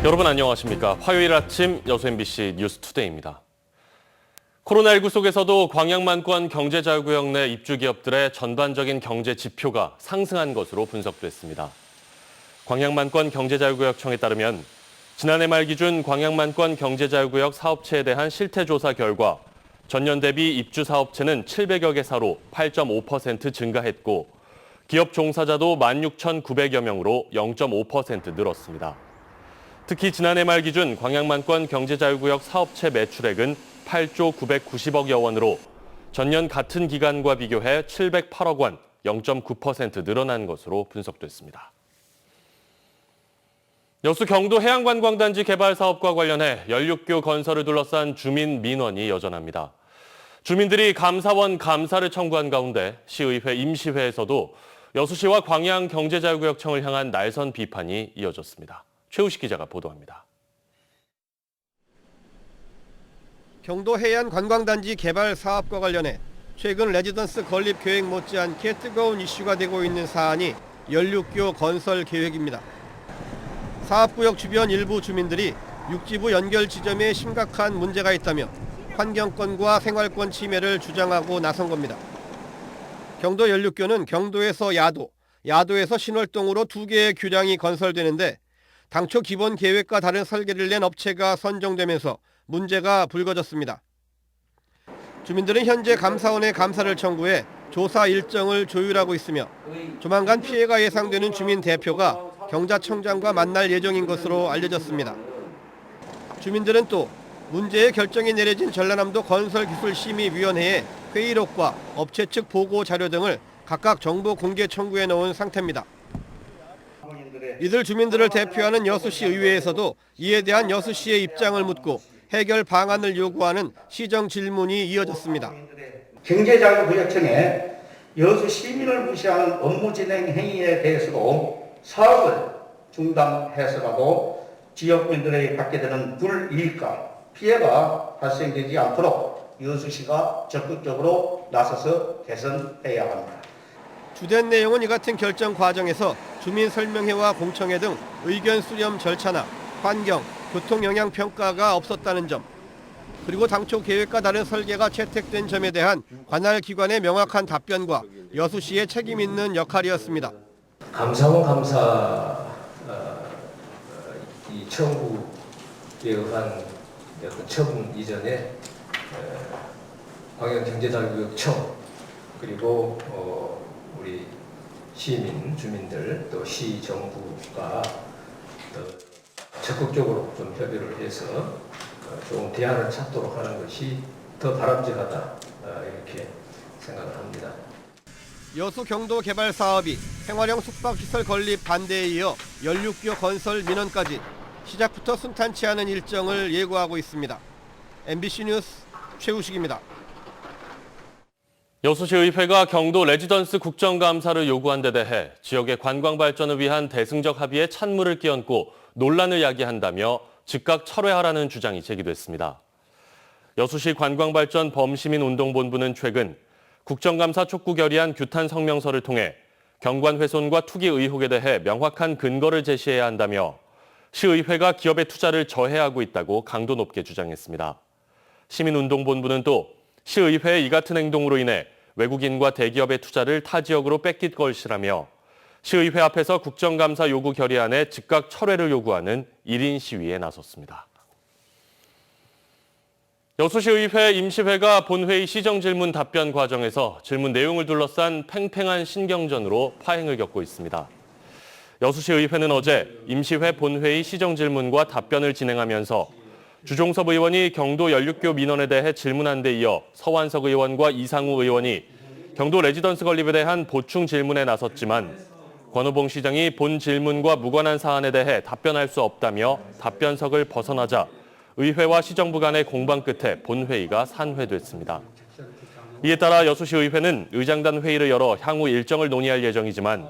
여러분 안녕하십니까? 화요일 아침 여수 MBC 뉴스투데이입니다. 코로나19 속에서도 광양만권 경제자유구역 내 입주기업들의 전반적인 경제 지표가 상승한 것으로 분석됐습니다. 광양만권 경제자유구역청에 따르면 지난해 말 기준 광양만권 경제자유구역 사업체에 대한 실태조사 결과 전년 대비 입주 사업체는 700여 개사로 8.5% 증가했고 기업 종사자도 16,900여 명으로 0.5% 늘었습니다. 특히 지난해 말 기준 광양만권 경제자유구역 사업체 매출액은 8조 990억여 원으로 전년 같은 기간과 비교해 708억 원, 0.9% 늘어난 것으로 분석됐습니다. 여수 경도 해양관광단지 개발 사업과 관련해 연륙교 건설을 둘러싼 주민 민원이 여전합니다. 주민들이 감사원 감사를 청구한 가운데 시의회 임시회에서도 여수시와 광양경제자유구역청을 향한 날선 비판이 이어졌습니다. 최우식 기자가 보도합니다. 경도 해안관광단지 개발 사업과 관련해 최근 레지던스 건립 계획 못지않게 뜨거운 이슈가 되고 있는 사안이 연륙교 건설 계획입니다. 사업구역 주변 일부 주민들이 육지부 연결 지점에 심각한 문제가 있다며 환경권과 생활권 침해를 주장하고 나선 겁니다. 경도 연륙교는 경도에서 야도, 야도에서 신월동으로 2개의 교량이 건설되는데 당초 기본 계획과 다른 설계를 낸 업체가 선정되면서 문제가 불거졌습니다. 주민들은 현재 감사원에 감사를 청구해 조사 일정을 조율하고 있으며 조만간 피해가 예상되는 주민 대표가 경자청장과 만날 예정인 것으로 알려졌습니다. 주민들은 또 문제의 결정이 내려진 전라남도 건설기술심의위원회에 회의록과 업체 측 보고 자료 등을 각각 정보 공개 청구해 놓은 상태입니다. 이들 주민들을 대표하는 여수시 의회에서도 이에 대한 여수시의 입장을 묻고 해결 방안을 요구하는 시정 질문이 이어졌습니다. 경제자유구역청에 여수 시민을 무시하는 업무 진행 행위에 대해서도 사업을 중단해서라도 지역민들에게 받게 되는 불이익과 피해가 발생되지 않도록 여수시가 적극적으로 나서서 개선해야 합니다. 주된 내용은 이 같은 결정 과정에서 주민설명회와 공청회 등 의견 수렴 절차나 환경, 교통 영향 평가가 없었다는 점, 그리고 당초 계획과 다른 설계가 채택된 점에 대한 관할 기관의 명확한 답변과 여수시의 책임 있는 역할이었습니다. 감사원 감사 이 청구에 의한 처분 이전에 광양경제자유구역청 그리고 우리 시민, 주민들 또 시 정부가 적극적으로 좀 협의를 해서 좋은 대안을 찾도록 하는 것이 더 바람직하다 이렇게 생각을 합니다. 여수 경도 개발 사업이 생활형 숙박시설 건립 반대에 이어 연륙교 건설 민원까지 시작부터 순탄치 않은 일정을 예고하고 있습니다. MBC 뉴스 최우식입니다. 여수시의회가 경도 레지던스 국정감사를 요구한 데 대해 지역의 관광 발전을 위한 대승적 합의에 찬물을 끼얹고 논란을 야기한다며 즉각 철회하라는 주장이 제기됐습니다. 여수시 관광발전 범시민운동본부는 최근 국정감사 촉구 결의안 규탄 성명서를 통해 경관 훼손과 투기 의혹에 대해 명확한 근거를 제시해야 한다며 시의회가 기업의 투자를 저해하고 있다고 강도 높게 주장했습니다. 시민운동본부는 또 시의회의 이 같은 행동으로 인해 외국인과 대기업의 투자를 타 지역으로 뺏길 것이라며 시의회 앞에서 국정감사 요구 결의안의 즉각 철회를 요구하는 1인 시위에 나섰습니다. 여수시의회 임시회가 본회의 시정질문 답변 과정에서 질문 내용을 둘러싼 팽팽한 신경전으로 파행을 겪고 있습니다. 여수시의회는 어제 임시회 본회의 시정질문과 답변을 진행하면서 주종섭 의원이 경도 연륙교 민원에 대해 질문한 데 이어 서완석 의원과 이상우 의원이 경도 레지던스 건립에 대한 보충 질문에 나섰지만 권오봉 시장이 본 질문과 무관한 사안에 대해 답변할 수 없다며 답변석을 벗어나자 의회와 시정부 간의 공방 끝에 본회의가 산회됐습니다. 이에 따라 여수시의회는 의장단 회의를 열어 향후 일정을 논의할 예정이지만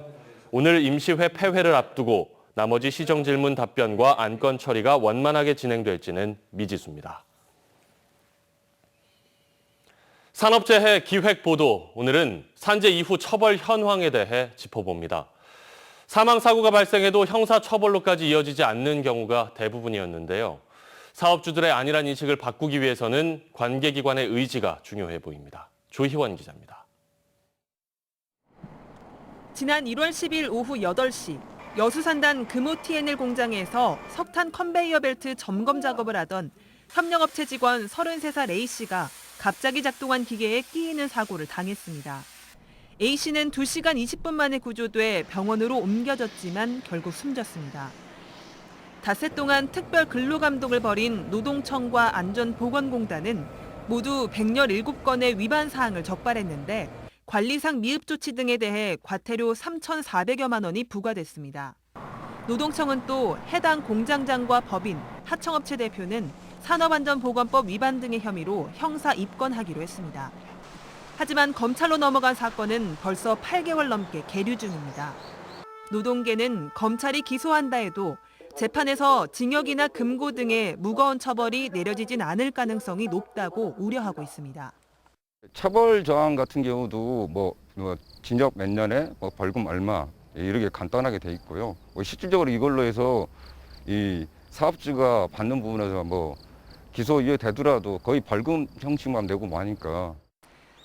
오늘 임시회 폐회를 앞두고 나머지 시정질문 답변과 안건 처리가 원만하게 진행될지는 미지수입니다. 산업재해 기획보도, 오늘은 산재 이후 처벌 현황에 대해 짚어봅니다. 사망 사고가 발생해도 형사 처벌로까지 이어지지 않는 경우가 대부분이었는데요. 사업주들의 안일한 인식을 바꾸기 위해서는 관계기관의 의지가 중요해 보입니다. 조희원 기자입니다. 지난 1월 10일 오후 8시 여수산단 금호 T&L 공장에서 석탄 컨베이어 벨트 점검 작업을 하던 협력업체 직원 33살 A씨가 갑자기 작동한 기계에 끼이는 사고를 당했습니다. A씨는 2시간 20분 만에 구조돼 병원으로 옮겨졌지만 결국 숨졌습니다. 닷새 동안 특별 근로감독을 벌인 노동청과 안전보건공단은 모두 117건의 위반 사항을 적발했는데 관리상 미흡 조치 등에 대해 과태료 3,400여만 원이 부과됐습니다. 노동청은 또 해당 공장장과 법인, 하청업체 대표는 산업안전보건법 위반 등의 혐의로 형사 입건하기로 했습니다. 하지만 검찰로 넘어간 사건은 벌써 8개월 넘게 계류 중입니다. 노동계는 검찰이 기소한다 해도 재판에서 징역이나 금고 등의 무거운 처벌이 내려지진 않을 가능성이 높다고 우려하고 있습니다. 처벌 조항 같은 경우도 징역 몇 년에 벌금 얼마 이렇게 간단하게 돼 있고요. 실질적으로 이걸로 해서 이 사업주가 받는 부분에서 기소 이외되더라도 거의 벌금 형식만 내고 마니까.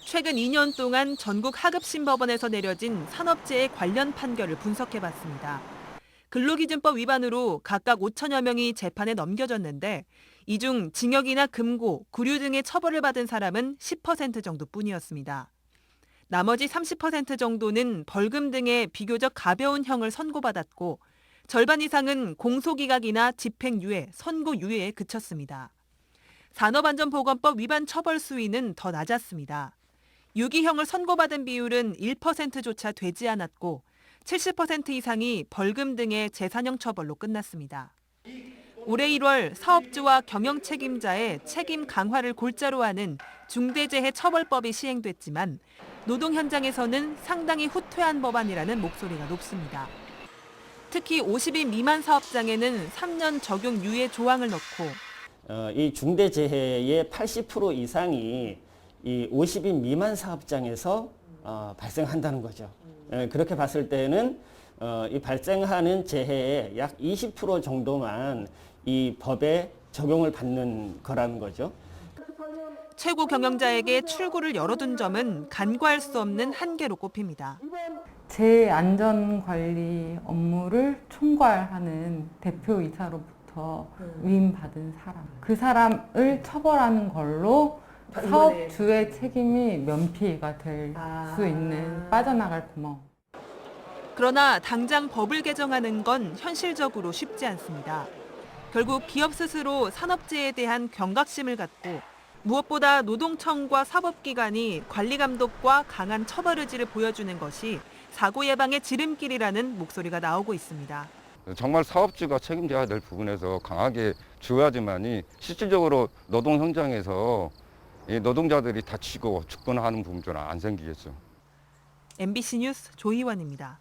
최근 2년 동안 전국 하급심법원에서 내려진 산업재해 관련 판결을 분석해봤습니다. 근로기준법 위반으로 각각 5천여 명이 재판에 넘겨졌는데 이 중 징역이나 금고, 구류 등의 처벌을 받은 사람은 10% 정도뿐이었습니다. 나머지 30% 정도는 벌금 등의 비교적 가벼운 형을 선고받았고 절반 이상은 공소기각이나 집행유예, 선고유예에 그쳤습니다. 산업안전보건법 위반 처벌 수위는 더 낮았습니다. 유기형을 선고받은 비율은 1%조차 되지 않았고 70% 이상이 벌금 등의 재산형 처벌로 끝났습니다. 올해 1월 사업주와 경영 책임자의 책임 강화를 골자로 하는 중대재해 처벌법이 시행됐지만 노동 현장에서는 상당히 후퇴한 법안이라는 목소리가 높습니다. 특히 50인 미만 사업장에는 3년 적용 유예 조항을 넣고 이 중대재해의 80% 이상이 이 50인 미만 사업장에서 발생한다는 거죠. 그렇게 봤을 때는 이 발생하는 재해의 약 20% 정도만 이 법에 적용을 받는 거라는 거죠. 최고 경영자에게 출구를 열어둔 점은 간과할 수 없는 한계로 꼽힙니다. 재안전관리 업무를 총괄하는 대표이사로부터 위임받은 사람, 그 사람을 처벌하는 걸로 사업주의 책임이 면피가 될 수 있는 빠져나갈 구멍. 그러나 당장 법을 개정하는 건 현실적으로 쉽지 않습니다. 결국 기업 스스로 산업재해에 대한 경각심을 갖고 무엇보다 노동청과 사법기관이 관리감독과 강한 처벌 의지를 보여주는 것이 사고 예방의 지름길이라는 목소리가 나오고 있습니다. 정말 사업주가 책임져야 될 부분에서 강하게 줘야지만이 실질적으로 노동 현장에서 이 노동자들이 다치고 죽거나 부분들은 안 생기겠죠. MBC 뉴스 조희원입니다.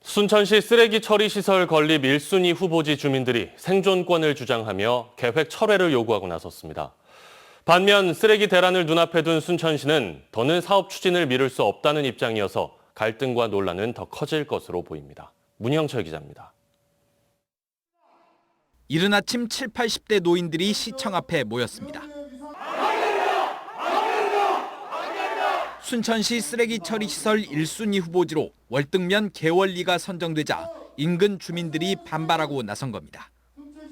순천시 쓰레기 처리 시설 건립 1순위 후보지 주민들이 생존권을 주장하며 계획 철회를 요구하고 나섰습니다. 반면 쓰레기 대란을 눈앞에 둔 순천시는 더는 사업 추진을 미룰 수 없다는 입장이어서 갈등과 논란은 더 커질 것으로 보입니다. 문형철 기자입니다. 이른 아침 7, 80대 노인들이 시청 앞에 모였습니다. 순천시 쓰레기 처리 시설 1순위 후보지로 월등면 개월리가 선정되자 인근 주민들이 반발하고 나선 겁니다.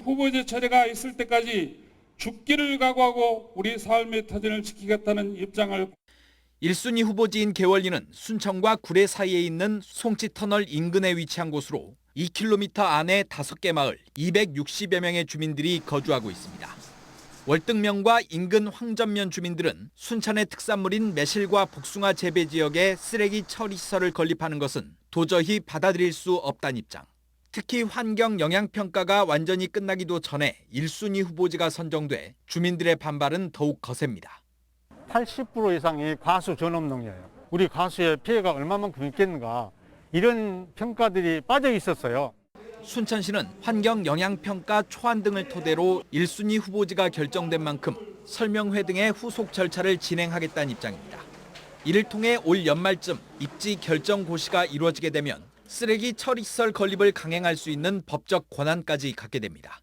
후보지 처리가 있을 때까지 죽기를 각오하고 우리 삶의 터전을 지키겠다는 입장을. 1순위 후보지인 개월리는 순천과 구례 사이에 있는 송치터널 인근에 위치한 곳으로 2km 안에 5개 마을 260여 명의 주민들이 거주하고 있습니다. 월등면과 인근 황전면 주민들은 순천의 특산물인 매실과 복숭아 재배 지역에 쓰레기 처리 시설을 건립하는 것은 도저히 받아들일 수 없다는 입장. 특히 환경 영향평가가 완전히 끝나기도 전에 1순위 후보지가 선정돼 주민들의 반발은 더욱 거셉니다. 80% 이상이 과수 전업농이에요. 우리 과수의 피해가 얼마만큼 있겠는가 이런 평가들이 빠져 있었어요. 순천시는 환경 영향평가 초안 등을 토대로 1순위 후보지가 결정된 만큼 설명회 등의 후속 절차를 진행하겠다는 입장입니다. 이를 통해 올 연말쯤 입지 결정 고시가 이루어지게 되면 쓰레기 처리시설 건립을 강행할 수 있는 법적 권한까지 갖게 됩니다.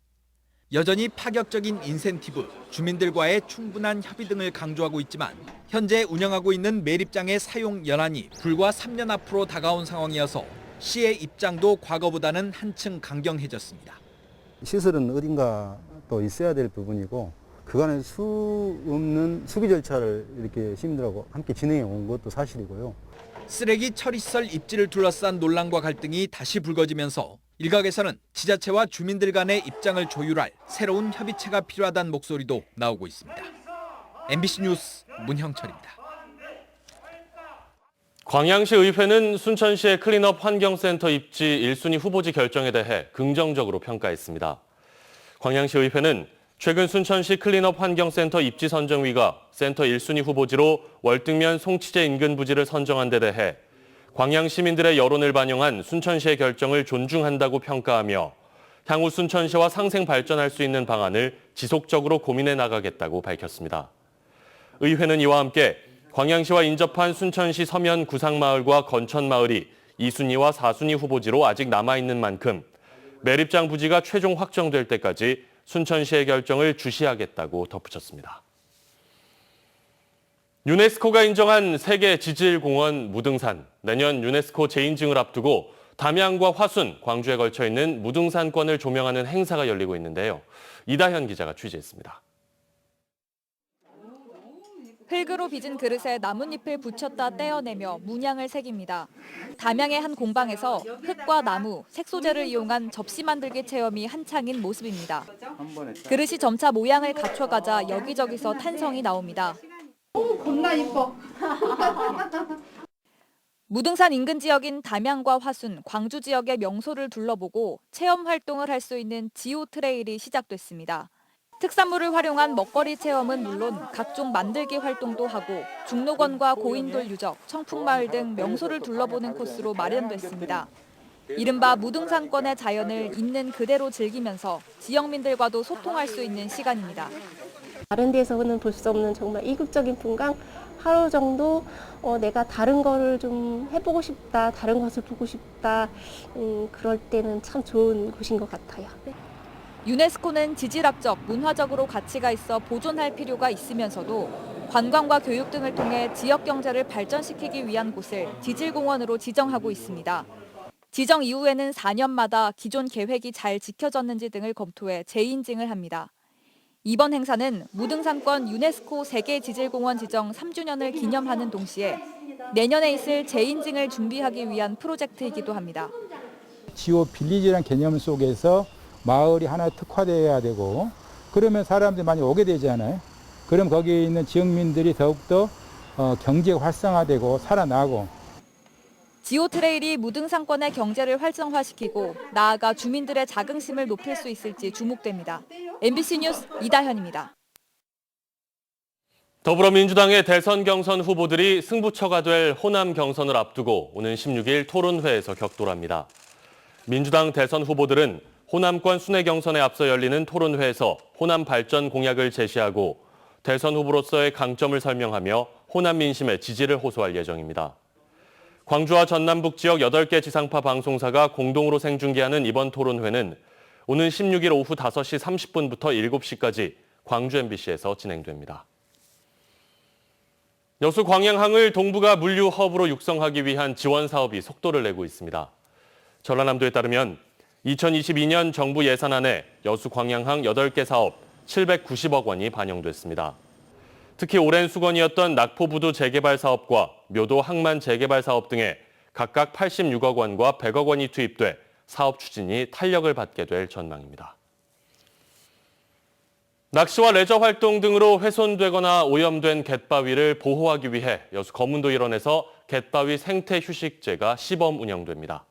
여전히 파격적인 인센티브, 주민들과의 충분한 협의 등을 강조하고 있지만 현재 운영하고 있는 매립장의 사용 연한이 불과 3년 앞으로 다가온 상황이어서 시의 입장도 과거보다는 한층 강경해졌습니다. 시설은 어딘가 또 있어야 될 부분이고 그간의 수 없는 수기 절차를 이렇게 시민들하고 함께 진행해 온 것도 사실이고요. 쓰레기 처리시설 입지를 둘러싼 논란과 갈등이 다시 불거지면서 일각에서는 지자체와 주민들 간의 입장을 조율할 새로운 협의체가 필요하다는 목소리도 나오고 있습니다. MBC 뉴스 문형철입니다. 광양시 의회는 순천시의 클린업 환경센터 입지 1순위 후보지 결정에 대해 긍정적으로 평가했습니다. 광양시 의회는 최근 순천시 클린업 환경센터 입지 선정위가 센터 1순위 후보지로 월등면 송치제 인근 부지를 선정한 데 대해 광양 시민들의 여론을 반영한 순천시의 결정을 존중한다고 평가하며 향후 순천시와 상생 발전할 수 있는 방안을 지속적으로 고민해 나가겠다고 밝혔습니다. 의회는 이와 함께 광양시와 인접한 순천시 서면 구상마을과 건천마을이 2순위와 4순위 후보지로 아직 남아있는 만큼 매립장 부지가 최종 확정될 때까지 순천시의 결정을 주시하겠다고 덧붙였습니다. 유네스코가 인정한 세계 지질공원 무등산, 내년 유네스코 재인증을 앞두고 담양과 화순, 광주에 걸쳐 있는 무등산권을 조명하는 행사가 열리고 있는데요. 이다현 기자가 취재했습니다. 흙으로 빚은 그릇에 나뭇잎을 붙였다 떼어내며 문양을 새깁니다. 담양의 한 공방에서 흙과 나무, 색소재를 이용한 접시 만들기 체험이 한창인 모습입니다. 그릇이 점차 모양을 갖춰가자 여기저기서 탄성이 나옵니다. 겁나 예뻐. 무등산 인근 지역인 담양과 화순, 광주 지역의 명소를 둘러보고 체험 활동을 할 수 있는 지오 트레일이 시작됐습니다. 특산물을 활용한 먹거리 체험은 물론 각종 만들기 활동도 하고 중록원과 고인돌 유적, 청풍마을 등 명소를 둘러보는 코스로 마련됐습니다. 이른바 무등산권의 자연을 있는 그대로 즐기면서 지역민들과도 소통할 수 있는 시간입니다. 다른 데서는 볼 수 없는 정말 이국적인 풍광, 하루 정도 내가 다른 거를 좀 해보고 싶다, 다른 것을 보고 싶다, 그럴 때는 참 좋은 곳인 것 같아요. 유네스코는 지질학적, 문화적으로 가치가 있어 보존할 필요가 있으면서도 관광과 교육 등을 통해 지역 경제를 발전시키기 위한 곳을 지질공원으로 지정하고 있습니다. 지정 이후에는 4년마다 기존 계획이 잘 지켜졌는지 등을 검토해 재인증을 합니다. 이번 행사는 무등산권 유네스코 세계 지질공원 지정 3주년을 기념하는 동시에 내년에 있을 재인증을 준비하기 위한 프로젝트이기도 합니다. 지오 빌리지라는 개념 속에서 마을이 하나 특화되어야 되고 그러면 사람들이 많이 오게 되잖아요. 그럼 거기에 있는 지역민들이 더욱더 경제가 활성화되고 살아나고. 지오 트레일이 무등산권의 경제를 활성화시키고 나아가 주민들의 자긍심을 높일 수 있을지 주목됩니다. MBC 뉴스 이다현입니다. 더불어민주당의 대선 경선 후보들이 승부처가 될 호남 경선을 앞두고 오는 16일 토론회에서 격돌합니다. 민주당 대선 후보들은 호남권 순회 경선에 앞서 열리는 토론회에서 호남 발전 공약을 제시하고 대선 후보로서의 강점을 설명하며 호남 민심의 지지를 호소할 예정입니다. 광주와 전남북 지역 8개 지상파 방송사가 공동으로 생중계하는 이번 토론회는 오는 16일 오후 5시 30분부터 7시까지 광주 MBC에서 진행됩니다. 여수 광양항을 동북아 물류 허브로 육성하기 위한 지원 사업이 속도를 내고 있습니다. 전라남도에 따르면 2022년 정부 예산안에 여수 광양항 8개 사업 790억 원이 반영됐습니다. 특히 오랜 수건이었던 낙포부두 재개발 사업과 묘도 항만 재개발 사업 등에 각각 86억 원과 100억 원이 투입돼 사업 추진이 탄력을 받게 될 전망입니다. 낚시와 레저 활동 등으로 훼손되거나 오염된 갯바위를 보호하기 위해 여수 검문도 일원에서 갯바위 생태 휴식제가 시범 운영됩니다.